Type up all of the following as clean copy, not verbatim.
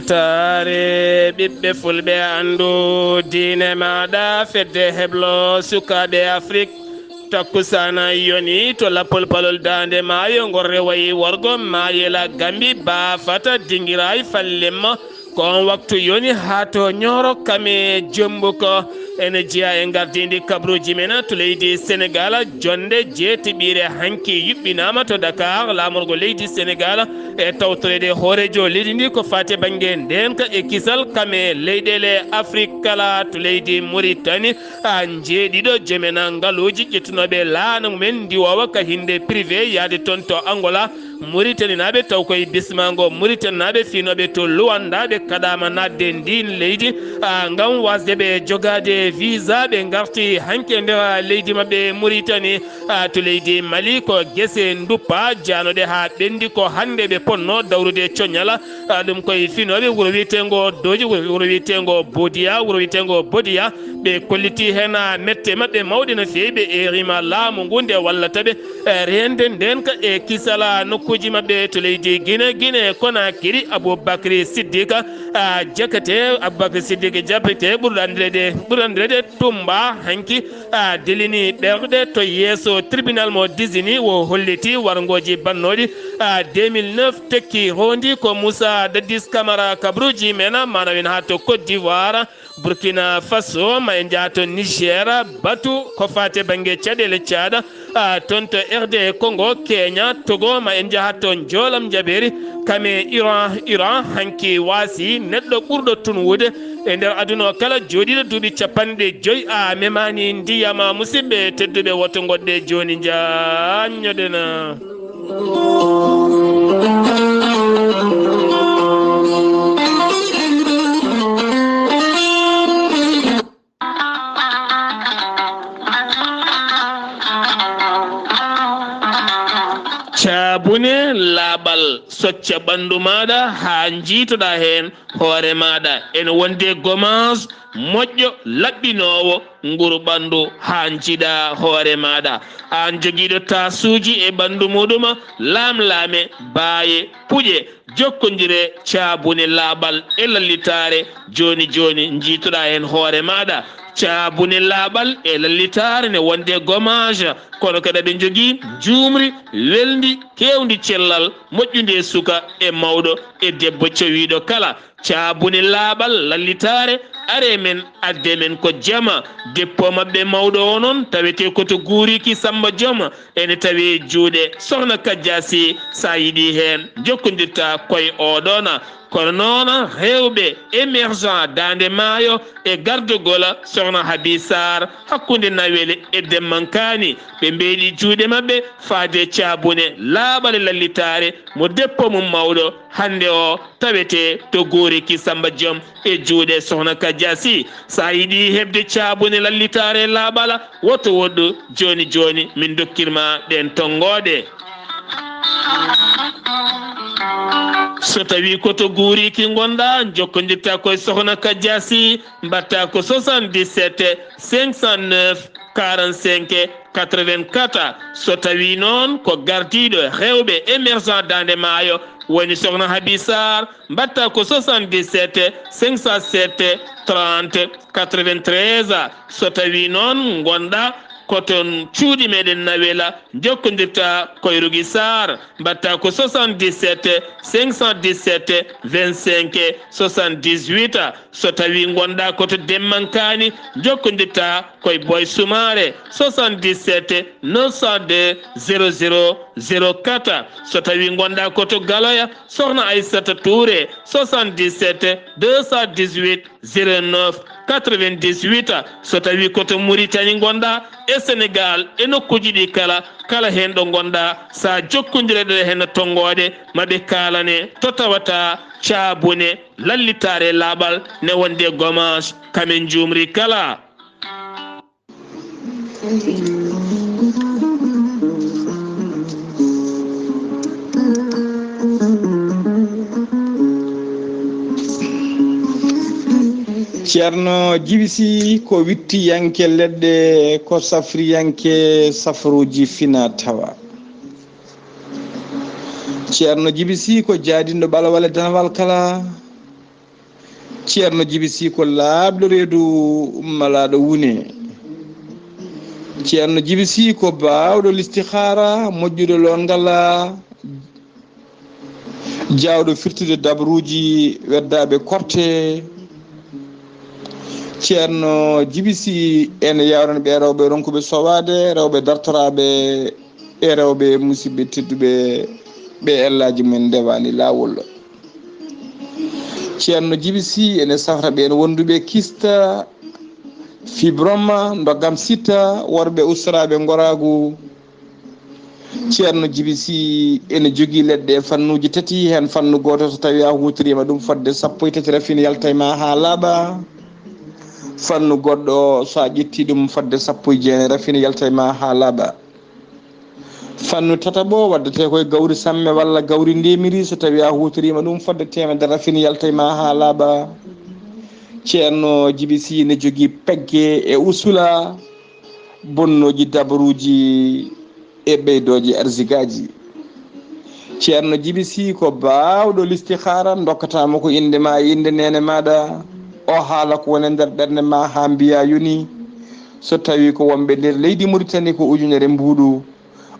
sultare ɓiɓɓe fulɓe andu diine maɗa fedde heblo sukaɓe afrique takkusana yoni to lappol palol dande maayo gorre wayi worgo mayela gambi baafata dinguiray fallemma kon waktu yoni ha to ñoro kame jombu ko ene jeeya e gardidi kabruji men to leydi sénégal jonde jeetiɓire hanki yuɓɓinama to dakar lamorgo leydi sénégal e tawtorede hoorejo leydi ndi ko fate banggue ndenka e kisal kame leyɗele afrique kala to leydi mauritanie jeeɗiɗo jomena ngaaluji ƴettunoɓe laana mumen ndiwowa ka hinde privé yaade toon to angola mauritanie naɓe taw koye bismago mauritanie naɓe finoɓe to luwandaɓe kaɗama nadde ndin leydi gam wasdeɓe jogade visa ɓe garti hanke nder leydi mabɓe mauritanie to leydi mali ko guese duppa janoɗe ha ɓendi ko hande ɓe ponno dawrude coñala ɗum koye finoɓe wuuro wiyetego doji wuuro wiyetego bodiya wuuro wiyetego bodiya ɓe kolliti hen mette mabɓe mawɗe no fewi ɓe erima laamu ngu nde wallataɓe rende nden ka e kisala nokkuji mabɓe to leydi guine konakiri aboubacry siddika jakate aboubacry siddika jabbite ɓurɗo andirede tumba hanki delini ɓerɗe to yeeso tribunal mo disini wo holliti wargoji bannoɗi 2009 tekki rondi ko moussa dadis camara kabruji men manawin ha to côte d'ivoire burkina faso ma en jaa to niger batu ko fate banggue caɗele caɗa toon to rd congo kenya togo ma en jaaha toon joolam jaɓeri kame iran hanki waasi neɗɗo ɓurɗo tunwude e nder aduna kala jooɗiɗo duuɓi capanɗe joyyi a memani ndiyama musidɓe tedduɓe woto goɗɗe joni jañoɗena cabune laaɓal socca ɓandu maɗa ha jiitoɗa hen hoore maɗa ene wonde gommage moƴƴo laɓɓinowo nguru ɓandu ha jiiɗa hoore maɗa an joguiɗo tasuji e ɓandu muɗum lamlame baaye puƴe jokkodire cabune laaɓal e lallitare joni jiitoɗa hen hoore maɗa cabune laaɓal e lallitare ne wonde gommage kono kadi aɓe jogui jumri weldi kewdi cellal moƴƴude suka e mawɗo e debbo cowiɗo kala cabune laaɓal lallitare are men adde men ko jama deppo mabɓe mawɗo o noon tawete koto guuriki samba jooma ene tawi juuɗe sohna Kadiasi sa yiiɗi hen jokkodirta koye oɗona kono noon rewɓe émergent dande maayo e gardugol sohna Habi Saar hakkude nawele e demmankani ɓe mbeeɗi juuɗe mabɓe faade cabune laaɓale lallitare mo deppo mum mawɗo hande o tawete to guuriki samba joom e juuɗe sohna Kadiasi sa yiiɗi hebde cabune lallitare laaɓala woto woɗɗu joni min dokkirma ɗen tongoɗe so tawi koto guuriki gonɗa jokkodirta koye sohna Kadiasi mbatta ko 77 509 45 84 so tawi noon ko gardiɗo rewɓe émergent dande maayo woni sohna Habi Saar mbatta ko 77 507 30 93 so tawi noon gonɗa koton cuuɗi meɗen nawela jokkodirta koye Rougui Sarr mbatta ko 77 517 25 78 so tawi gonɗa koto demmankani jokkodirta koye Boy Soumare 77 902 00 04 so tawi gonɗa koto Galoya sohna Aissata Touré 77 218 09 98 so tawi koto Mauritanie gonɗa e Sénégal e nokkuji ɗi kala hen ɗo gonɗa sa jokkodireɗo hen tongoɗe maɓe kalane to tawata cabune lallitare laaɓal ne wonde gommage kamen jumri kala ceerno Djibisi ko wittiyanke leɗɗe ko safriyanke safruji fina tawa ceerno Djibisi ko jaadindo ɓalawale danawal kala ceerno Djiby Sy ko laaɓɗo reedu malaɗo wune. ceerno Djiby Sy ko baawɗo listihara moƴƴuɗo longal jawɗo firtude dabruji weddaɓe korte. ceerno Djiby Sy ene yawrani ɓe rewɓe ronkuɓe sowade, rewɓe dartoraɓe e rewɓe musidɓe tedduɓe ɓe ellaji mumen ndewani lawol. ceerno Djiby Sy ene safra ɓe ene wonduɓe kista fibroma doggam sitta worɓe ustaraɓe goragu. ceerno Djiby Sy ene jogui leɗɗe fannuji tati, hen fannu goto so tawi a hutorima ɗum fodde 13 rafine yaltayma ha laaɓa. fannu goɗɗo so a ƴetti ɗum fodde 19 rafine yaltayma ha laaɓa. fannu tataɓo waddete koye gawri samme walla gawri ndemiri, so tawi a hutorima ɗum fodde 100 rafine yaltayma ha laaɓa. ceerno Djiby Sy ne jogui pegge e usula, bonnoji dabaruji e ɓeydoji arsigaji. ceerno Djiby Sy ko bawɗo listihara, dokkatama ko inde ma inde nene maɗa, o haala ko woni nder ɓerde ma ha mbiya yoni. so tawi ko wonɓe nder leydi Mauritanie ko ujunere mbuɗu,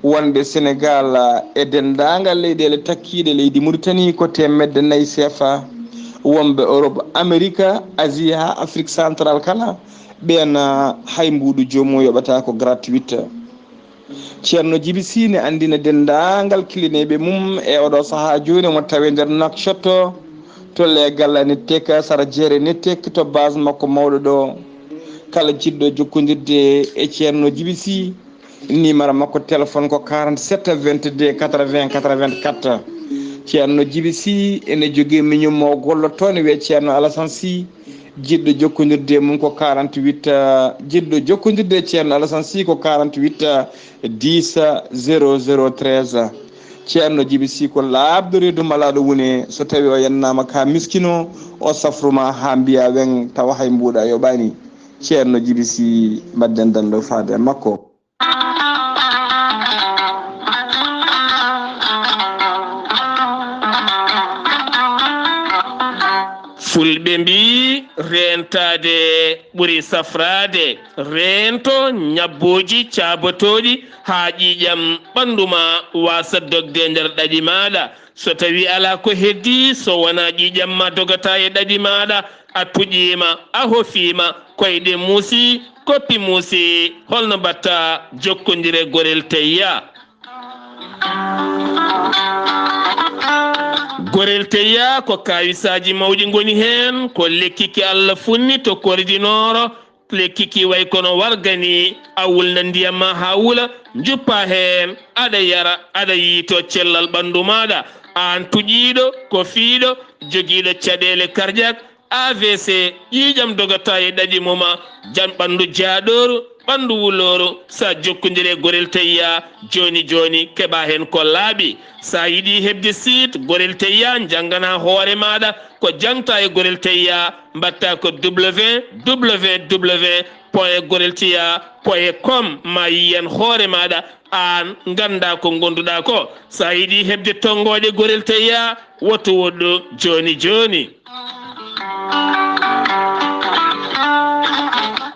wonɓe Sénégal e dendagal leyɗele takkiɗe leydi Mauritanie ko 4 CFA, wonɓe Europe, Amérique, Asie ha Afrique central kala ɓen hay mbuɗu jomum yoɓata ko gratuite. ceerno Djiby Sy ne andina dendagal kilineɓe mum e oɗo saaha joni mo tawi nder Nouakchott to legal nettek sara jeere nettek to base makko mawɗo ɗo. kala jiɗɗo jokkodirde e ceerno Djiby Sy, numéro makko téléphone ko 47 22 80 84. ceerno Djiby Sy ene jogui miñum mo golloto ne wiye ceerno Alassane Sy. jiɗɗo jokkodirde mum ko 48 jiɗɗo jokkodirde ceerno Alassane Sy ko 48 10 0013. ceerno Djiby Sy ko laaɓɗo reedu malaɗo wune, so tawi o yennama ka miskino o safruma ha mbiya wen tawa hay mbuɗa yoɓani. ceerno Djiby Sy mbadden dando faade makko. fulɓe mbi rentade ɓuri safrade, rento ñabboji cabotoɗi ha ƴiƴam ɓanduma wasa dogde nder ɗaɗi maɗa. so tawi ala ko heddi, so wona ƴiƴam ma dogata e ɗaɗi maɗa, a tuƴima, a hofima, koyɗe muusi, koppi muusi, holno mbatta jokkodire gorel teyya. gorel teyya ko kawisaji mawɗi goni hen, ko lekkiki Allah funni to koridinoro, lekkiki way kono wargani, a wulna ndiyam ma ha wula, juppa hen, aɗa yara, aɗa yiito cellal ɓandu maɗa. an tuƴiɗo ko fiiɗo joguiɗo caɗele cardiaque, AVC, ƴiƴam dogata e ɗaɗi moma, jan ɓandu jaaɗoru, ɓandu wuloru, sa jokkodire gorel teyya joni joni keɓa hen ko laaɓi. sa yiɗi hebde site gorel teyya, janggana hoore maɗa ko jangta e gorel teyya, mbatta ko www.gorelteyya.com ma yiyen hoore maɗa, an ganda ko gonduɗa ko. sa yiɗi hebde tongoje gorel teyya, woto woɗɗo joni joni.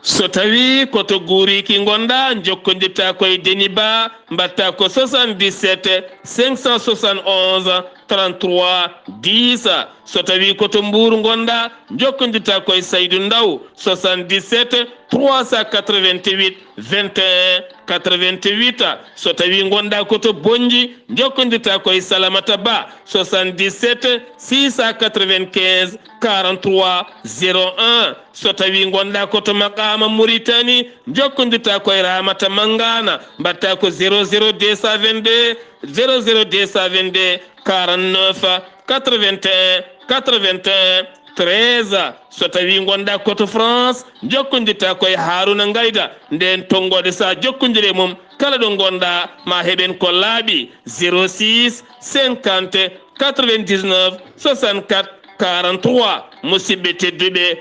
so tawi koto guuriki gonɗa, jokkodirta koye Deni Ba, mbatta ko 77 571 33 10. so tawi koto Mbour gonɗa, jokkodirta koye Saydou Ndaw 77 388 21 88. so tawi gonɗa koto Bonji, jokkodirta koye Salamata Ba 77 695 43 01. so tawi gonɗa koto Makama Mauritanie, jokkodirta koye Ramata Mangana, mbatta ko 00222 49 81 81 13. so tawi gonɗa koto France, jokkodirta koye Haruna Ngayda, nden tonggode sa jokkodire mum kala ɗo gonɗa ma heɓen ko laaɓi 06 50 99 64 43. musidɓe tedduɓe,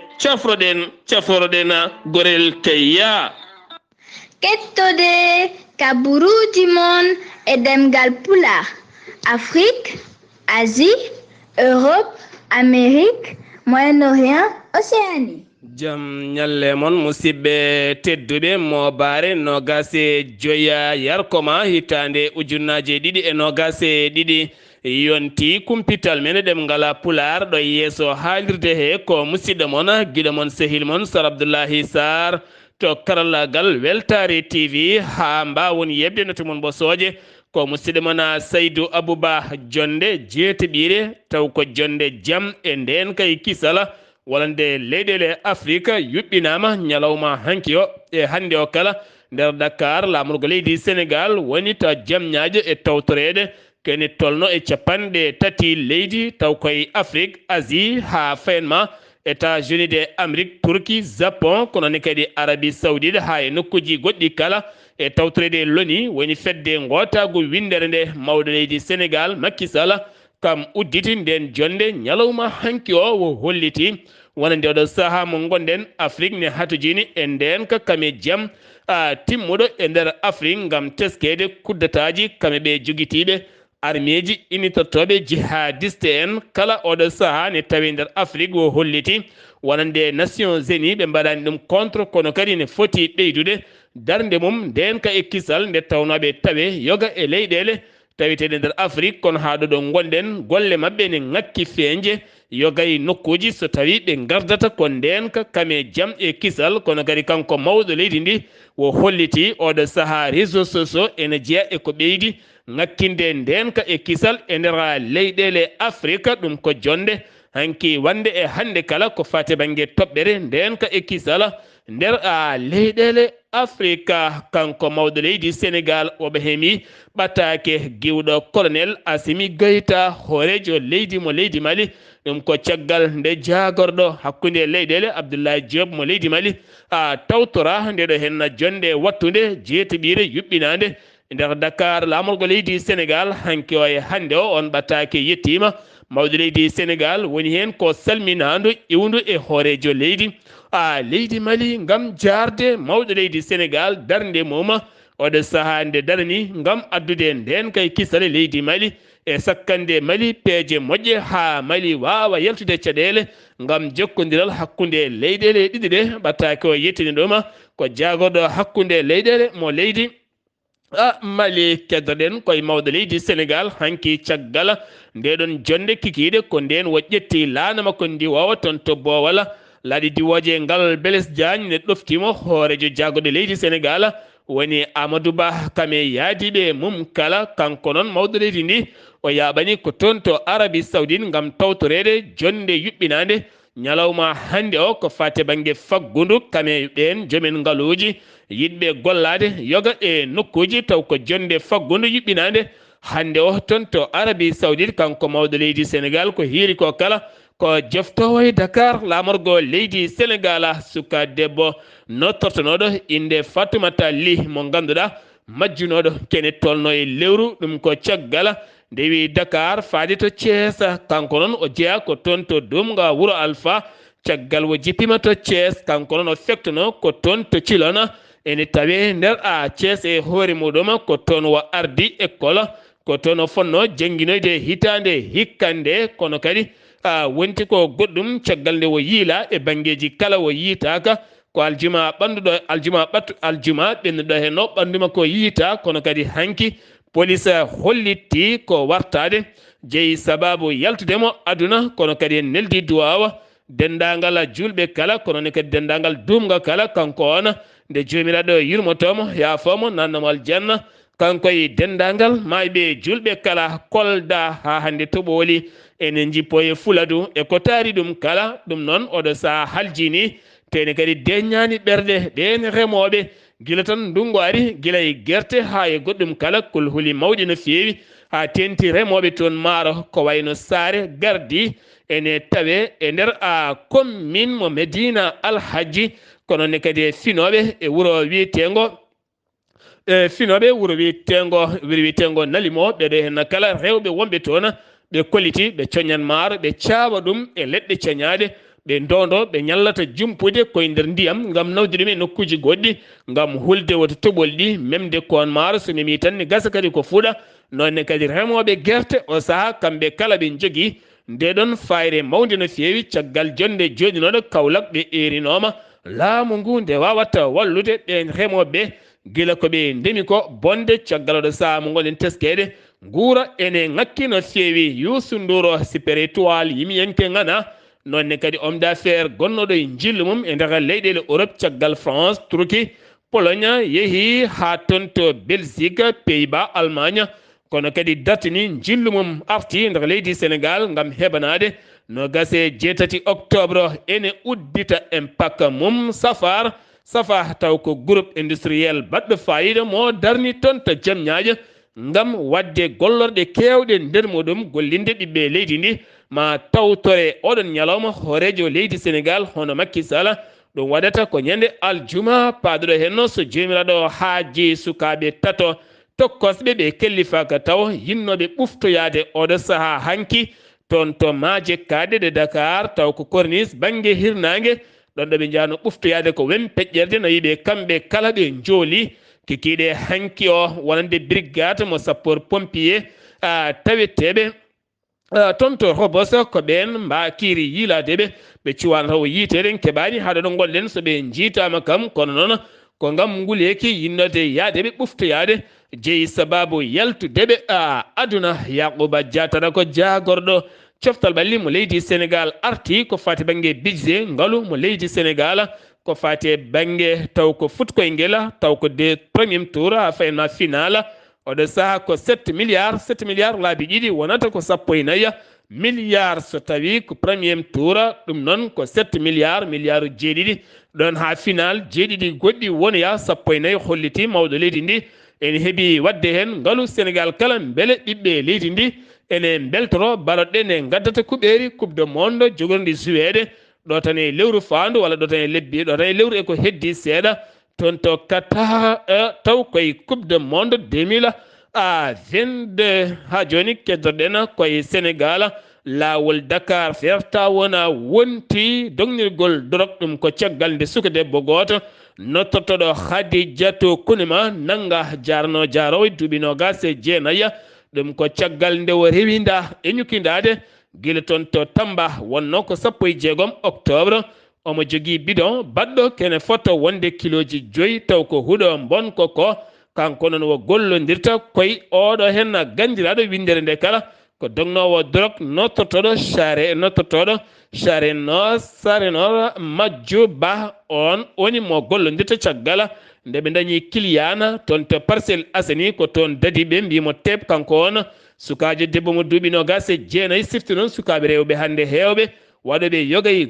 cafroɗen gorel teyya. kettode kaburuji mon e ɗemngal pulaar. Afrique, Asie, Europe, Amérique, Moyen-Orient, Océanie. jam nyalle mon musidɓe tedduɓe mowbaare nogase joya yarkomaa hitande ujunnaje ɗiɗi e nogase ɗiɗi yonti kumpital men ɗemngal pulaar ɗo yeeso haalirde he ko musidɗo mon giɗo mon sehil mon Sar Abdullaahi Saar to karallagal weltare TV ha mbawon yebde no tumon bosoje ko musidɗo mon Saydou Abouba jonde jeeteɓire taw ko jonde jam e nden kay kisala walande leyɗele Afrique yuɓɓinama ñalawma hanki o e hande o kala nder Dakar lamorgo leydi Sénégal woni ta jamñaji e tawtorede kene tolno e capanɗe tati leydi taw koye Afrique Asie ha fayenma États-Unis de Amérique Turquie Japon konone kadi Arabie Saoudite ha e nokkuji goɗɗi kala e tawtorede loni woni fedde gotago windere nde mawɗo leydi Sénégal Macky Sall kam udditi nden jonde ñalawma hanki o wo holliti wona nde oɗo saaha mo gonɗen Afrique ne hatojini e nden ka kame jaam timmuɗo e nder Afrique gam teskede kuddataji kame ɓe jogitiɓe armeji initortoɓe jihadiste en kala oɗo saaha ne tawi nder Afrique wo holliti wona nde Nations Unies ɓe mbaɗani ɗum contre kono kadi ne foti ɓeydude darde mum nden ka e kisal nde tawnoɓe tawe yoga e leyɗele tawiteɗe nder Afrique kono ha ɗo gonɗen golle mabɓe ne ngakki feeje yogay nokkuji so tawi ɓe gardata ko nden ka kame jaam e kisal kono kadi kanko mawɗo leydi ndi wo holliti oɗo saaha réseaux sociaux ene jeeya e ko ɓeydi ngakkinde nden ka e kisal e nder leyɗele Afrique ɗum ko jonde hanki wande e hande kala ko fate banggue toɓɓere nden ka e kisal nder leyɗele Afrique kanko mawɗo leydi Sénégal oɓe heemi ɓattake giwɗo colonel Assimi Goïta hoorejo leydi mo leydi Mali ɗum ko caggal nde jagorɗo hakkude leyɗele Abdullahi Diop mo leydi Mali tawtora ndeɗo henna jonde wattude jeeteɓire yuɓɓinade nder Dakar lamorgo leydi Sénégal hanki o e hande o on ɓattake yettima mawɗo leydi Sénégal woni hen ko salminadu iwndu e hoorejo leydi leydi Mali ngam jarde mawɗo leydi Sénégal darde mum oɗo saaha nde darani ngam addude nden kay kisale leydi Mali e sakkande Mali peeje moƴƴe ha Mali wawa yaltude caɗele ngam jokkodiral hakkude leyɗele ɗiɗi ɗe ɓattake o yettini ɗuma ko jagorɗo hakkude leyɗele mo leydi Mali keddoɗen koye mawɗo leydi Sénégal hanki caggal ndeɗon jonde kikiɗe ko nden wo ƴetti laana makko ndi wawa toon to Bowal laaɗi diwoje ngal Blaise Diagne ne ɗoftimo hoorejo jagoɗo leydi Sénégal woni Amadou Ba kame yaadiɓe mum kala kanko noon mawɗo leydi ndi o yaɓani ko toon to Arabie Saoudite gam tawtorede jonde yuɓɓinade ñalawma hande o ko fate banggue faggudu kame ɓen joomen ngaaluji yiɗɓe gollade yoga e nokkuji taw ko jonde faggudu yuɓɓinade hande o toon to Arabie Saoudite kanko mawɗo leydi Sénégal ko hiiri ko kala ko joftowo e Dakar lamorgo leydi Sénégal suka debbo nottortonoɗo inde Fatoumata Ly mo ganduɗa majjunoɗo kene tolno e lewru ɗum ko caggal ndewi Dakar faade to Thiès kanko noon o jeeya ko toon to Dumga Wuro Alpha caggal wo jippima to Thiès kanko noon o fektono ko toon to Thilone ene tawe nder Thiès e hoore muɗum ko toon wo ardi école ko toon o fonno jangguinoyde hitande hikkande kono kadi wonti ko goɗɗum caggal nde wo yiila e banggueji kala wo yiitaka ko aljuma ɓanduɗo aljuma ɓennuɗo hen o ɓanduma ko yiita kono kadi hanki police holliti ko wartade jeeyi sababu yaltudemo aduna kono kadi en neldi duwawa dendagal julɓe kala kono ne kadi dendagal dumga kala kanko on nde jomiraɗo yurmotomo yaafomo nannamo aljanna kanko e dendagal mayɓe julɓe kala Kolda ha hande toɓoli enen jippo e Fuladu e ko taari ɗum kala ɗum noon oɗo saaha haljini tene kadi deññani ɓerɗe ɗen remoɓe gila tan ndungu ari gila e guerte ha e goɗɗum kala kulhuli mawɗi no feewi ha tenti remoɓe toon maaro ko wayno Saare Gardi ene tawe e nder commune mo Medina Alhaji kono ne kadi e finoɓe e wuuro wiyetengo finoɓe wuuro wiyetengo Nalimo ɓeɗo hen kala rewɓe wonɓe toon ɓe kolliti ɓe coñan maaro ɓe caawa ɗum e leɗɗe coñade ɓe ndondo ɓe ñallata jumpude koye nder ndiyam ngam nawde ɗum e nokkuji goɗɗi ngam hulde woto toɓol ɗi memde kon maaro so memi tan ne gasa kadi ko fuuɗa nonne kadi remoɓe guerte o saaha kamɓe kala ɓe jogui nde ɗon fayre mawde no feewi caggal jonde joɗinoɗo Kaolack ɓe erinoma laamu ngu nde wawata wallude ɓen remoɓe gila ko ɓe ndemi ko bonde caggal oɗo saha mo gonɗen teskede guura ene ngakki no feewi Youssou Ndour super étoile yimiyenke ngana nonne kadi homme d'affaires gonnoɗo e jillu mum e nder leyɗele Europe caggal France Turquie Pologne yeehi ha ton to Belgique Pays-Bas Allemagne kono kadi dartini jillu mum arti nder leydi Sénégal ngam heɓanade no gase 7 octobre ene uddita impact mum safar taw ko groupe industriel baɗɗo fayida mo darni ton to Diamniadio ngam wadde gollorɗe kewɗe nder muɗum gollinde ɓiɓɓe leydi ndi ma tawtore oɗon ñalawma hoorejo leydi Sénégal hono Macky Sall ɗum waɗata ko ñande aljuma paaduɗo henno so jomiraɗo haaji sukaɓe tato tokkosɓe ɓe kellifaka taw yinnoɓe ɓuftoyade oɗo saaha hanki toon to maaje kaade de Dakar taw ko corniche banggue hirnangue ɗon ɗo ɓe jano ɓuftoyade ko wen peƴƴerde no yiiɓe kamɓe kala ɓe jooli kikiɗe hanki o wonande brigade mo sapeur pompier taweteɓe toon to Rebos ko ɓen mbakiri yiiladeɓe ɓe cuwana taw yiiteden keɓani haɗa ɗo golɗen so ɓe jiitama kam kono noon ko ngam nguleki yinnode yaadeɓe ɓuftoyade jeeyi sababu yaltudeɓe aduna Yakuba Diatara ko jagorɗo coftal ɓalli mo leydi Sénégal arti ko fati banggue budget ngaalu mo leydi Sénégal ko fati banggue taw ko futkoyngel taw ko de premier tour ha fayma final oɗo saaha ko 7 milliards laabi ɗiɗi wonata ko 14 milliards so tawi ko premier tour ɗum noon ko 7 milliards jeeɗiɗi ɗon ha final jeeɗiɗi goɗɗi wonoya 14 holliti mawɗo leydi ndi ene heeɓi wadde hen ngaalu Sénégal kala beele ɓiɓɓe leydi ndi ene beltoro baroɗɗe ne gaddata kuɓeri coupe de monde jogordi Suède ɗo tan e lewru fandu walla ɗo tan e lebbi ɗo tan e lewru eko heddi seeɗa toon to Qatar taw koye coupe de monde 2022 ha joni keddoɗen koye Sénégal lawol Dakar ferta wona wonti dognirgol dorog ɗum ko caggal nde suka debbo goto nottotoɗo Khadijatou Kounima nanga jarno jarowo duuɓi nogas e jeenayya ɗum ko caggal nde o rewinda e ñukindade guila toon to Tamba wonno ko 16 octobre omo jogui bidon baɗɗo kene foto wonde kiloji 5 taw ko huuɗo bonko ko kanko noon o gollodirta koye oɗo hen gandiraɗo windere nde kala ko dognowo drog nottotoɗo sarenor majjo ba on woni mo gollodirta caggal nde ɓe dañi Kiliana toon to Parcelles Assainies ko toon dadi ɓe mbimo teb kanko on sukajo debbo mo duuɓi nogas e jeenayyi sifti noon sukaɓe rewɓe hande hewɓe waɗoɓe yogay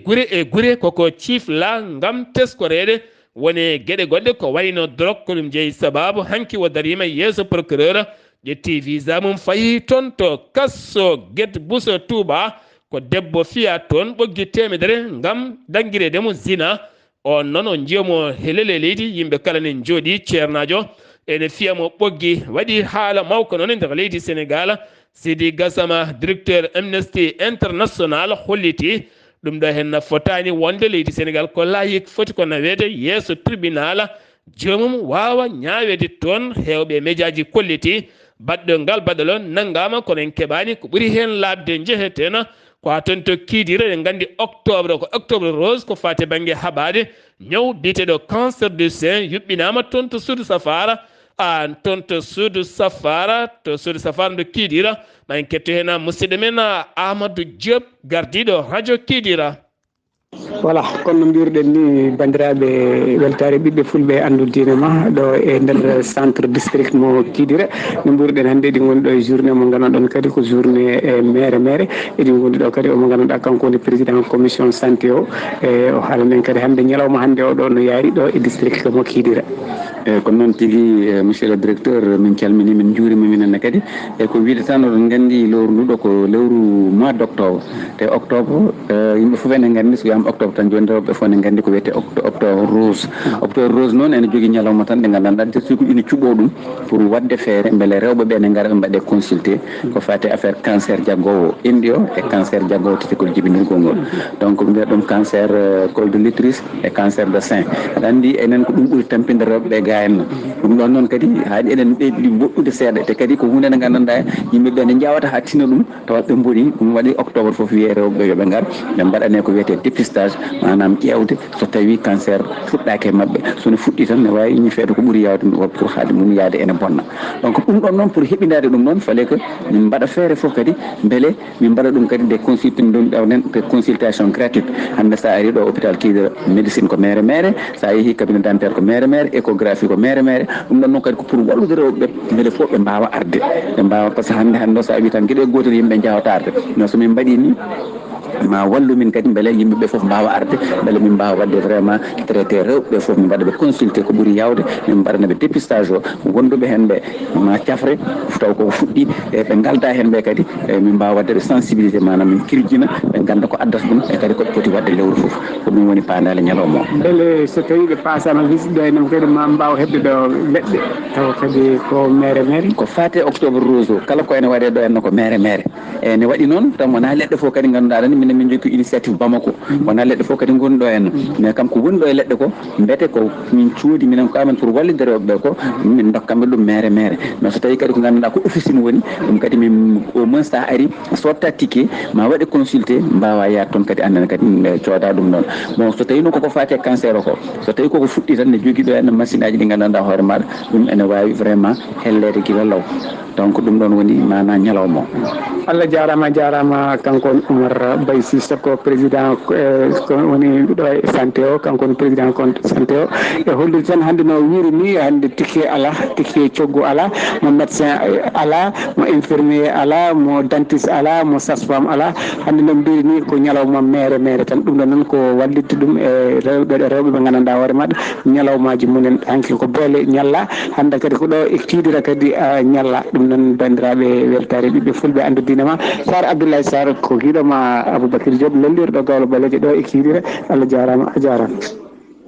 guure koko ciifla ngam teskorede woni gueɗe goɗɗe ko wayno drog ko ɗum jeeyi sababu hanki o darima yeeso procureur ƴetti visa mum fayi toon to kasso Guet Bousso Touba ko debbo fiya toon ɓoggi temedere ngam danguiredemo zina on noon o jiyomo helele leydi yimɓe kala ne jooɗi ceernajo ene fiyamo ɓoggi waɗi haala mawko noon e nder leydi Sénégal Sidi Gassama directeur Amnesty International holliti ɗum ɗo hen fotani wonde leydi Sénégal ko layik foti ko nawede yeeso tribunal jomum wawa ñawede toon hewɓe médiaji kolliti baɗɗo ngal baɗɗo nanggama kono en keɓani ko ɓuuri hen labde jeeheten ko ha toon to Kidira eɗen gandi octobre ko octobre rose ko fate banggue haɓade ñaw biteɗo cancer du sein yuɓɓinama toon to suudu safara toon to suudu safara nde Kidira ma en ketto hen musidɗo men Amadou Diop gardiɗo radio Kidira. voilà kono no mbiruɗen ni bandiraɓe weltare ɓiɓɓe fulɓe andudinema ɗo e nder centre district mo Kidira no mbiruɗen hannde eɗin goni ɗo e journée mo ganduɗon kadi ko journée maire eɗin goni ɗo kadi omo ganduɗa kanko woni président commission santé o e o haalamen kadi hannde ñalawma hannde o ɗo no yaari ɗo e district mo Kidira. ko noon tigui monsieur le directeur min calmini min juurima minenne kadi e ko wiide tan oɗon gandi lewru nduɗo ko lewru mois d' octobre te octobre yimɓe foof ene gandi so wiyama octobre tan joni rewɓe fof ne gandi ko wiyete octobre rose noon ene jogui ñalawma tan ɗe gandanɗa surtout ko ina cuɓo ɗum pour wadde feere beele rewɓe ɓe ne gara ɓe mbaɗe consulté ko fate affaire cancer jaggowo indi o e cancer jaggowo tetikol jibinirgol ngol donc mbiya ɗum cancer col de l'utérus e cancer de sein aɗa andi enen ko ɗum ɓuuri tampinde rewɓe ɓe henno ɗum ɗon noon kadi haadi eɗen ɓeydi woɗɗude seeɗa te kadi ko hunde nde gandanɗa yimɓeɓe ne jawata ha tina ɗum tawa ɓe mboni ɗum waɗi octobre foof wiye rewɓe yooɓe ngar ɓe mbaɗane ko wiyete dépistage manam ƴewde so tawi cancer fuɗɗaki e mabɓe sono fuɗɗi tan ne wawi ñifede ko ɓuuri yawde pour haade mum yaade ene bonna donc ɗum ɗon noon pour heɓidade ɗum noon fallait que min mbaɗa feere foof kadi beele min mbaɗa ɗum kadi des consultation gratuite hande sa ari ɗo hôpital Kidira médecine ko mere sa yeehi cabinet dentaire ko mere échographie ko mere ɗum ɗon noon kadi ko pour wallude rewɓe beele fof ɓe mbawa arde ɓe mbawa par ce que hande o sa wi tan gueɗe gotel yimɓe jawata arde mais somin mbaɗi ni ma wallu min kadi beele yimɓeɓe foof mbawa arde beele min mbawa wadde vraiment traité rewɓe foof min mbaɗaɓe consulté ko ɓuuri yawde min mbaɗanaɓe dépistage o wonduɓe hen ɓe ma cafre taw koko fuɗɗi e ɓe galda hen ɓe kadi min mbawa waddeɓe sensibilisé manam min kirjina ɓe ganda ko addata ɗum e kadi koɓe poti wadde lewru foof ko ɗum woni pandale ñalawma o beele so tawi ɓe pasama visite ɗo henam kadi ma mbawa hebde ɗo leɗɗe taw kadi ko mere ko fate octobre rose o kala ko ene waɗe ɗo henno ko mere e ne waɗi noon tan wona leɗɗe fof kadi ganduɗa aɗa andi min jogui initiative Bamako wona leɗɗe fof kadi goni ɗo henno mais kam ko woni ɗo e leɗɗe ko mbete ko min coodi minen ko amen pour wallide rewɓeɓe ko min dokkanɓe ɗum mere mais so tawi kadi ko ganduɗa ko officine woni ɗum kadi min au moins sa ari sotta ticket ma waɗe consulté mbawa yaade toon kadi andana kadi cooda ɗum ɗon bon so tawi noon koko fati e cancer o ko so tawi koko fuɗɗi tan ne jogui ɗo henno machine aji ɗi gandanɗa hoore maɗa ɗum ene wawi vraiment hellede guila law donc ɗum ɗon woni mana ñalawma o Allah jarama kanko Oumar Bay Cissé ko président ko woni ɗo e santé o kanko woni président compte santé o e hollude tan hande no wiiri ni hande ticket ala ticket coggu ala mo médecin ala mo infirmier ala mo dentiste ala mo sage-femme ala hande no mbiri ni ko ñalawma mere tan ɗum ɗon noon ko wallidde ɗum e rewɓe ɓe gandanɗa hoore maɗa ñalawmaji munen hanki ko beele ñalla hande kadi ko ɗo e Kidira kadi ñalla ɗum noon bandiraɓe weltare ɓiɓɓe fulɓe andudinema Saar Abdullaahi Saar ko hiɗoma Aboubacry Diop lellirɗo gawlo balejo ɗo e Kidira Allah jarama a jarama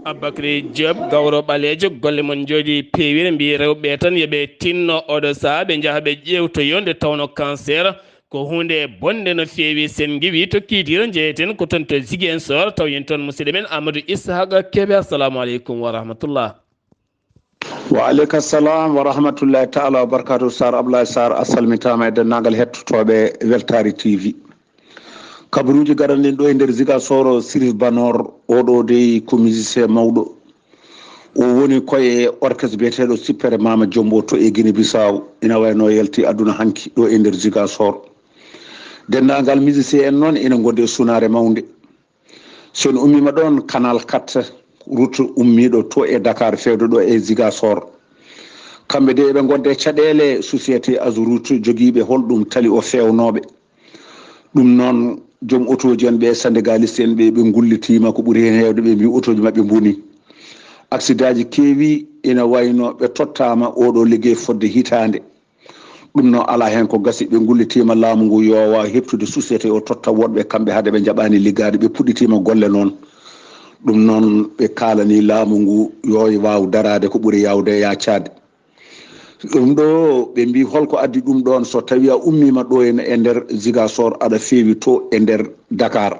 Aboubacry Diop gawro ɓalejo golle mon jooɗi peewire mbi rewɓe tan yooɓe tinno oɗo saaha ɓe jaaha ɓe ƴewtoyo nde tawno cancer ko hunde bonde no feewi sen giwi to Kidira jeeyeten ko toon to Ziguinchor taw yen toon musidɗo men Amadou Ishaqa Kebe assalamu aleykum wa rahmatullah wa aleykum salam wa rahmatullahi taala wa barakatuh Sar Abdoulaye Sar a salmitama e dennagal hettotoɓe Weltare TV kabaruji garanɗen ɗo e nder Ziguinchor Sirif Banor oɗo dey ko musicien mawɗo o woni koye orchestre biyeteɗo Sippere Mama Jombo to e Guinée Bissau ina wayno yalti aduna hanki ɗo e nder Ziguinchor dendagal musicien en noon ina gonde sunare mawde son ummima ɗon canal 4 route ummiɗo to e Dakar fewde ɗo e Ziguinchor kamɓe de ɓe gonde caɗele société Azurut joguiɓe holɗum tali o fewnoɓe ɗum noon joom autoji en ɓe syndicaliste en ɓe gullitima ko ɓuuri hen hewde ɓe mbi autoji mabɓe boni accident ji keewi ina wayno ɓe tottama oɗo ligguey fodde hitande ɗum noon ala hen ko gasi ɓe gullitima laamu ngu yowa heptude société o totta wonɓe kamɓe haade ɓe jaɓani liggade ɓe puɗɗitima golle noon ɗum noon ɓe kalani laamu ngu yo waw darade ko ɓuuri yawde yaccade ɗum ɗo ɓe mbi holko addi ɗum ɗon so tawi a ummima ɗo e nder Ziguinchor aɗa feewi to e nder Dakar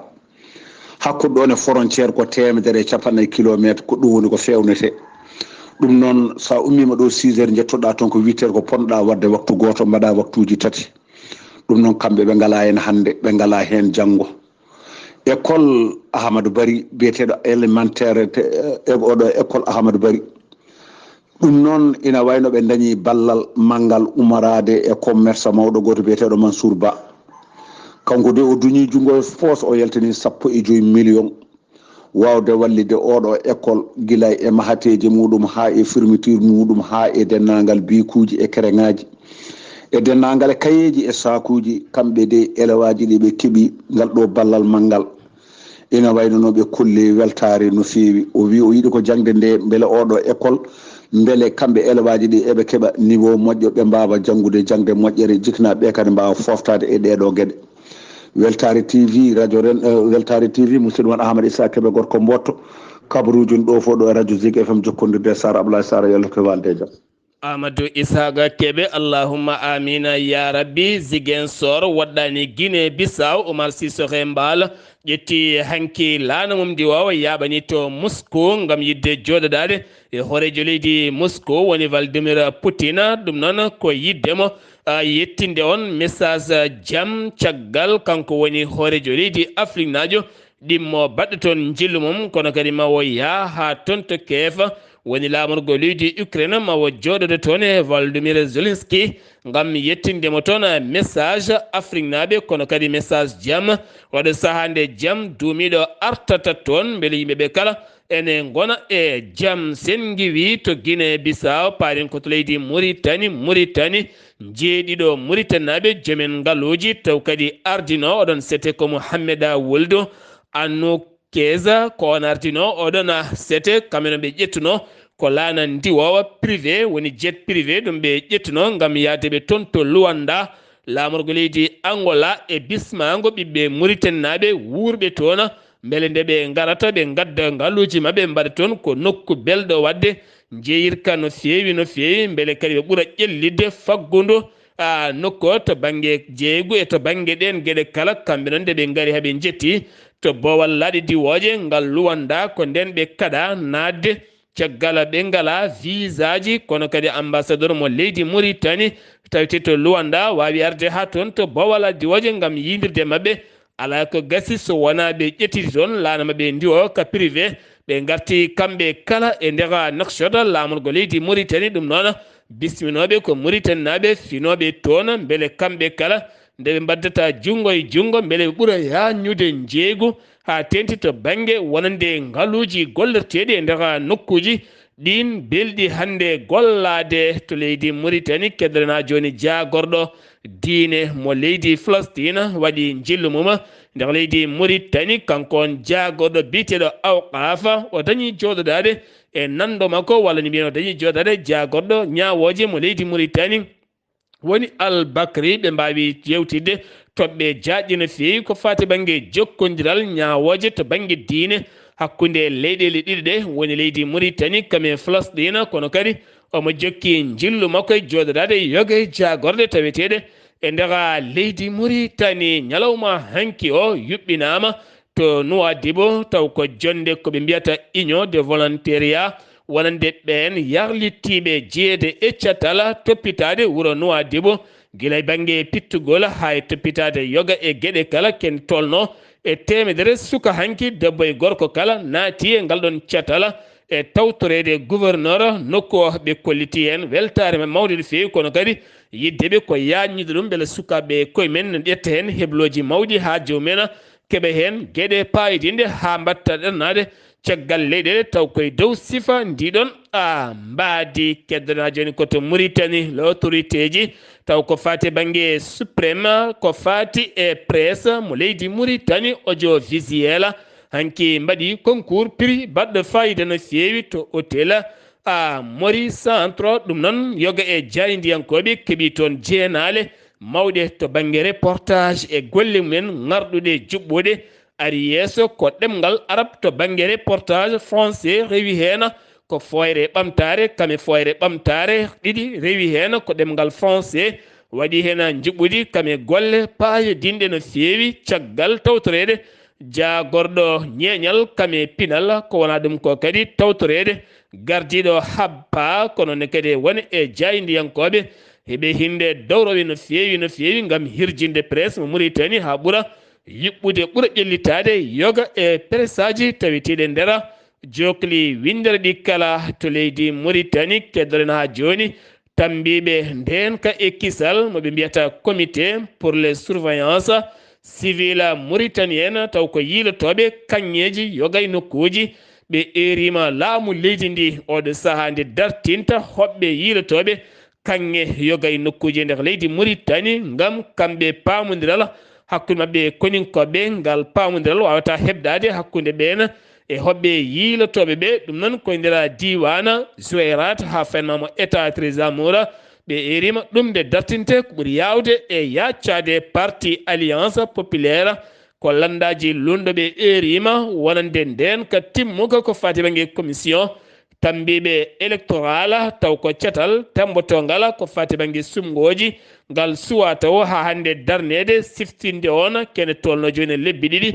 hakkude ɗon e frontiére ko 150 kilométre ko ɗum woni ko fewnete ɗum noon sa ummima ɗo 6 heures jettoɗa toon ko 8 heures ko ponɗa wadde waktu goto mbaɗa waktuji tati ɗum noon kamɓe ɓe ngala hen hande ɓe ngala hen janggo école Ahmadou Bari biyeteɗo élémentaire oɗo école Ahmadou Bari ɗum noon ina wayno ɓe dañi ballal manggal umarade e commerce mawɗo goto biyeteɗo Mansour Ba kanko de o duñi jungo poos o yaltini 15 million wawde wallide oɗo école guilay e mahateji muɗum ha e fermeture muɗum ha e dennagal bikuji e kereŋaji e dennagal kayeji e sakuji kamɓe de élewaji ɗi ɓe keeɓi ngal ɗo ballal manggal ina wayno no ɓe kolli weltare no fewi o wi o yiiɗi ko jangde nde beele oɗo école beele kamɓe élewaji ɗi eɓe keeɓa niveau moƴƴo ɓe mbawa janggude jangde moƴƴere jiknaɓe ɓe kadi mbawa foftade e ɗeɗo gueɗe Weltare TV radio ren Weltare TV musidɗo mon Ahmad Issa Kebe gorko mbotto kabaruji ɗo fo ɗo e radio Zig FM jokkodirde Sar Abdoulaye Sar yallo ko walde jam Amadou Ishaqa Kebe allahumma amina ya rabbi Ziguinchor waɗɗani Guinée Bissau Oumar Sissoko Mbal ƴetti hanki laana mum ndi wawa yaɓani to Moscow ngam yidde joɗoɗade e hoorejo leydi Moscow woni Vladimir Putin ɗum noon ko yiddemo yettinde on message jaam caggal kanko woni hoorejo leydi Afrique najo ɗimmo baɗɗo toon jillu mum kono kadi mawo yaa ha toon to keefa woni laamorgo leydi Ukraine mawo joɗode toon e Volodymyr Zelensky ngam yettindemo toon message Afrique naɓe kono kadi message jaam waɗa sahande jaam duumiɗo artata toon beele yimɓeɓe kala ene gona e jaam sen giwi to Guinée Bissau paaren koto leydi Mauritanie jeeɗiɗo Mauritanie naɓe joomen ngaaluji taw kadi ardino oɗon sete ko Mouhammada Woldo Annou Keza ko on ardino oɗon sete kamɓe ɓe ƴettuno ko laana ndiwowa privé woni jet privé ɗum ɓe ƴettuno ngam yaadeɓe toon to Luanda laamorgo leydi Angola e bismago ɓiɓɓe Mauritanie naɓe wuurɓe toon beele nde ɓe garata ɓe gadda ngaaluji mabɓe mbaɗa toon ko nokku belɗo wadde jeeyirka no feewi beele kadi ɓe ɓuura ƴellidde faggudu nokku o to banggue jeeygu e to banggue ɗen gueɗe kala kamɓe noon nde ɓe gaari haaɓe jetti to bowal laaɗe diwoje ngal Luanda ko nden ɓe kaɗa nadde caggal ɓe ngala visa ji kono kadi ambassadeur mo leydi Mauritanie tawete to Luanda wawi arde ha toon to bowal diwoje ngam yidirde mabɓe ala ko gasi so wona ɓe ƴettiti toon laana mabɓe ndiwo ka privé ɓe garti kamɓe kala e nder nokshota laamorgo leydi Mauritanie ɗum noon bisminoɓe ko Mauritanie naɓe finoɓe toon beele kamɓe kala nde ɓe mbaddata jungo e jungo beele ɓe ɓuura yañude jeeygu ha tenti to banggue wonande ngaaluji gollerteɗi e nder nokkuji ɗin belɗi hande gollade to leydi Mauritanie keddarana joni jagorɗo diine mo leydi Palestine waɗi jillu mum nder leydi Mauritanie kanko on jagorɗo biteɗo awqafa o dañi joɗodade e nando makko walla ni mbiyen o dañi joɗodade jagorɗo ñawoje mo leydi Mauritanie woni Al-Bakri ɓe mbawi yewtidde toɓɓe jaƴƴe no fewi ko fati banggue jokkodiral ñawoje to banggue diine hakkude leyɗele ɗiɗi ɗe woni leydi Mauritanie kame Palestine kono kadi omo jokki jillu makko e joɗodade yoga jagorde taweteɗe e nder leydi Mauritanie ñalawma hanki o yuɓɓinama to Nouadhibou taw ko jonde koɓe mbiyata union de volontariat wonande ɓen yarlittiɓe jeeyede e catala toppitade wuuro Nouadhibou guilay banggue pittugol hay toppitade yoga e gueɗe kala ken tolno e temedere suka hanki debbo e gorko kala naati e ngal ɗon catala e tawtorede gouverneur nokku o ɓe kolliti hen weltare men mawde no fewi kono kadi yiddeɓe ko yaññude ɗum beele sukaɓe koye men ne ƴetta hen hebloji mawɗi ha jomumen keeɓe hen gueɗe payidinde ha mbatta ɗannade caggal leyɗele taw koye dow sifa ndiɗon mbaadi keddana joni koto Mauritanie l'autorité ji taw ko fati banggue suprême ko fati e presse mo leydi Mauritanie audiovisuel hanki mbaɗi concours prix baɗɗo fayida no fewi to hôtel Mori Centre ɗum noon yoga e jaydiyankoɓe keeɓi toon jeenale mawɗe to banggue reportage e golle mumen garɗuɗe juɓɓuɗe ari yeeso ko ɗemngal arab to banggue reportage français rewi hen ko foyre ɓamtare kame foyre ɓamtare ɗiɗi rewi hen ko ɗemngal français waɗi hen juɓɓudi kame golle payodinɗe no fewi caggal tawtorede jagorɗo ñeñal kame pinal ko wona ɗum ko kadi tawtorede gardiɗo habpa kono ne kadi woni e jaydiyankoɓe heɓe hinde dawroɓe no fewi gam hirjinde presse mo Mauritanie ha ɓuura yuɓɓude ɓuura ƴellitade yoga e presse aji taweteɗe nder jokli windere ɗi kala to leydi Mauritanie keddaren ha joni tambiɓe nden ka e kisal moɓe mbiyata comité pour les surveillance civile mauritanienne taw ko yiilotoɓe kanŋeji yoga e nokkuji ɓe erima laamu leydi ndi oɗo saaha nde dartinta hoɓɓe yiilotoɓe kanŋe yoga e nokkuji nder leydi Mauritanie ngam kamɓe pamodiral hakkude mabɓe koninkoɓe ngal pamodiral wawata hebdade hakkude ɓen e hoɓɓe yiilotoɓe ɓe ɗum noon koye nder diwana Zouairat ha fennamo état trésor ɓe erima ɗum nde dartinte ko ɓuuri yawde e yaccade parti alliance populaire ko landaji lunɗoɓe erima wonande nden ka timmuka ko fati banggue commission tambiɓe électoral taw ko cetal tambotongal ko fati banggue sumgoji ngal suwa taw ha hande darnede siftinde on kene tolno joni lebbi ɗiɗi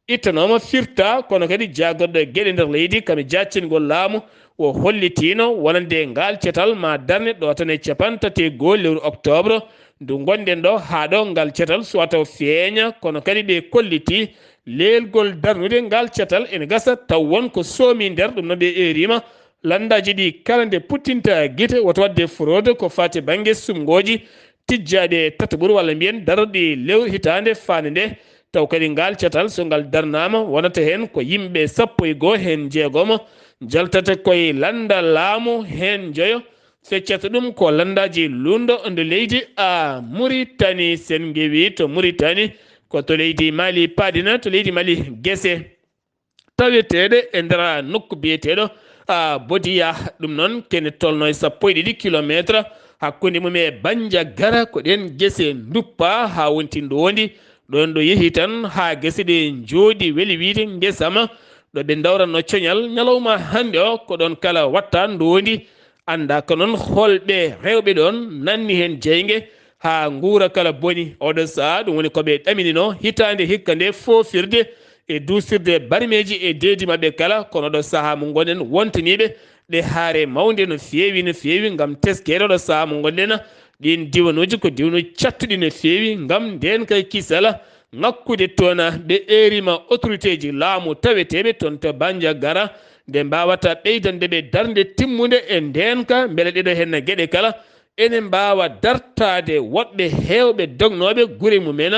ittanoma firta kono kadi jagorɗo gueɗe nder leydi kami jaccingol laamu o hollitino wonande ngal cetal ma darne ɗo tan e capantati goo lewru octobre ndu gonɗen ɗo ha ɗo ngal cetal soit taw feeña kono kadi ɓe kolliti leelgol darnude ngal cetal ene gasa taw wonko soomi nder ɗum noon ɓe erima landaji ɗi kala nde puttinta guite woto wadde fraude ko fati banggue sumgoji tijjaɗe tataɓuru walla mbiyen darɗi lewru hitande fande nde taw kadi ngal cetal so ngal darnama wonata hen ko yimɓe 11 hen jeegomo jaltata koye landa laamu hen joyo feccata ɗum ko landaji lundo nde leydi a Mauritanie sen gewi to Mauritanie ko to leydi Mali paadina to leydi Mali guese taweteɗe e nder nokku biyeteɗo Bodiya ɗum noon kene tolno e 12 kilométre hakkude mum e Bandiagara ko ɗen guese duppa ha wonti ndondi ɗon ɗo yeehi tan ha guese ɗe jooɗi weeli wiide guesama ɗo ɓe dawranno coñal ñalawma hande o ko ɗon kala watta ndondi anda ko noon holɓe rewɓe ɗon nanni hen jeygue ha guura kala boni oɗo saaha ɗum woni koɓe ɗaminino hitande hikka nde fofirde e dusirde barmeji e deedi mabɓe kala kono ɗo saaha mo gonɗen wontaniɓe ɗe haare mawde no feewi gam teskede ɗo saaha mo gonɗen ɗin diwanuji ko diwanuji cattuɗi no feewi gam nden kay kisala ngakkude toon ɓe erima autorité ji laamu taweteɓe toon to Bandiagara nde mbawata ɓeydandeɓe darde timmude e ndenka beele ɗeɗo hen gueɗe kala enen mbawa dartade woɗɓe hewɓe dognoɓe guure mumen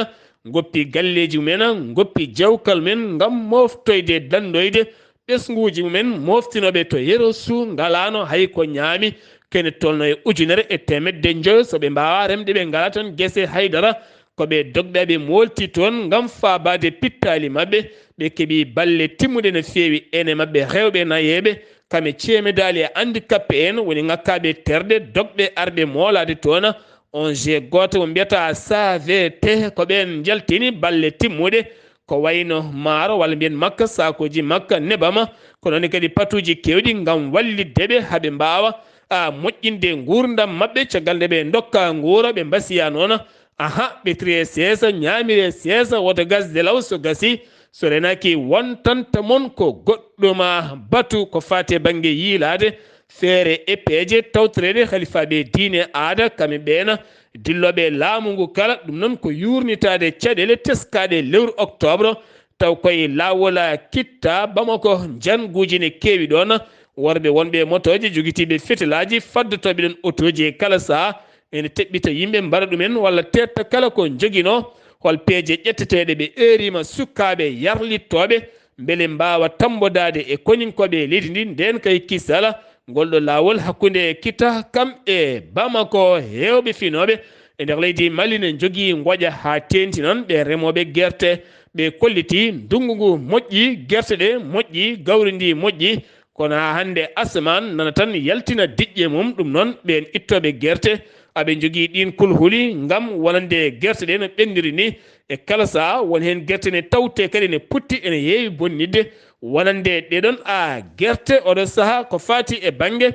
goppi galleji mumen goppi jawkal men gam moftoyde dandoyde ɓesguji mumen moftinoɓe to yeero su ngalano hay ko ñaami kene tolno e ujunere e temedde joyo soɓe mbawa remde ɓe ngala tan guese haydara koɓe dogɗaɓe molti toon gam faabade pittali mabɓe ɓe keeɓi balle timmude no feewi ene mabɓe rewɓe nayeɓe kame ceemedali e handicapé en woni ngakkaɓe terɗe dogɓe arɓe moolade toon on je goto mo mbiyata savete ko ɓen jaltini balle timmude ko wayno maaro walla mbiyen makka sakoji makka nebama ko noon kadi patuji kewɗi gam walliddeɓe haaɓe mbawa moƴƴinde gurdam mabɓe caggal nde ɓe dokka guura ɓe mbasiya noon ɓe triye seesa ñamire seesa woto gasde law so gasi so renaki wontanta mon ko goɗɗuma batu ko fate banggue yiilade feere epeje tawtorede halifaɓe diine aada kame ɓeena dilloɓe laamu ngu kala ɗum noon ko yurnitade caɗele teskaɗe lewru octobre taw koye lawola kitta Bamako janguji ne keewi ɗon worɓe wonɓe motoje joguitiɓe fetelaji faddotoɓe ɗon autoji e kala saaha ene teɓɓita yimɓe mbaɗa ɗumen walla tetta kala ko joguino hol peeje ƴetteteɗe ɓe erima sukkaɓe yarlittoɓe beele mbawa tambodade e koñinkoɓe leydi ndi nden kay kisala ngolɗo lawol hakkude kitta kam e Bamako hewɓe finoɓe e nder leydi Mali ne jogui goƴa ha tenti noon ɓe remoɓe guerte ɓe kolliti ndungu ngu moƴƴi guerte ɗe moƴƴi gawri ndi moƴƴi kono ha hande asaman nana tan yaltina diƴƴe mum ɗum noon ɓen ittoɓe guerte aɓe jogui ɗin kulhuli gam wonande guerte ɗe no ɓendiri ni e kala saaha won hen guerte ne tawte kadi ne putti ene heewi bonnidde wonande ɗeɗon guerte oɗo saaha ko fati e banggue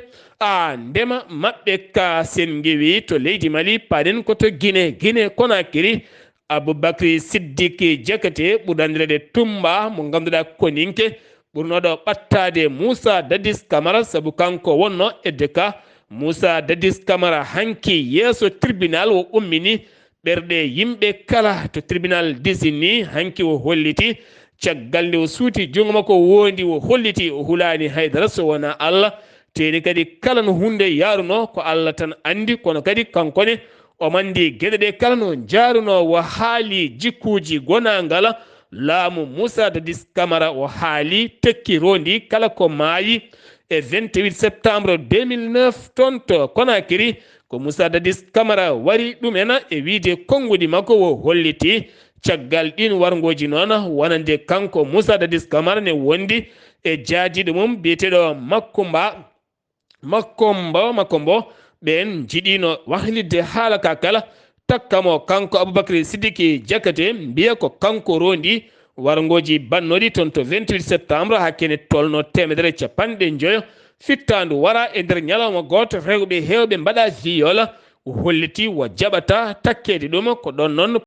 ndema mabɓe ka sen gewi to leydi Mali paɗen koto Guinée Conakry Aboubacry Siddiqui Diakate ɓurdandirede Tumba mo ganduɗa koninke ɓurnoɗo ɓattade Moussa Dadis Camara saabu kanko wonno edde ka Moussa Dadis Camara hanki yeeso tribunal o ummini ɓerɗe yimɓe kala to tribunal disini hanki o holliti caggal nde o suuti jungo makko wondi o holliti o hulani haydara so wona Allah teni kadi kala no hunde yaruno ko Allah tan andi kono kadi kankone o mandi gueɗe ɗe kala no jaruno o haali jikkuji gonangala laamu Moussa Dadis Camara o haali tekki rondi kala ko maayi e 28 septembre 2009 toon to Conakry ko Moussa Dadis Camara wari ɗumena e wiide konngudi makko o holliti caggal ɗin wargoji noon wonande kanko Moussa Dadis Camara ne wondi e jaajiɗo mum biyeteɗo Makombo ɓen jiɗino wahlidde haala ka kala takkamo kanko Aboubacry Siddiqui Diakate mbiya ko kanko rondi wargoji bannoɗi toon to 28 septembre hakkene tolno 150 fittandu wara e nder ñalawma goto rewɓe hewɓe mbaɗa viyola o holliti o jaɓata takkede ɗum ko ɗon noon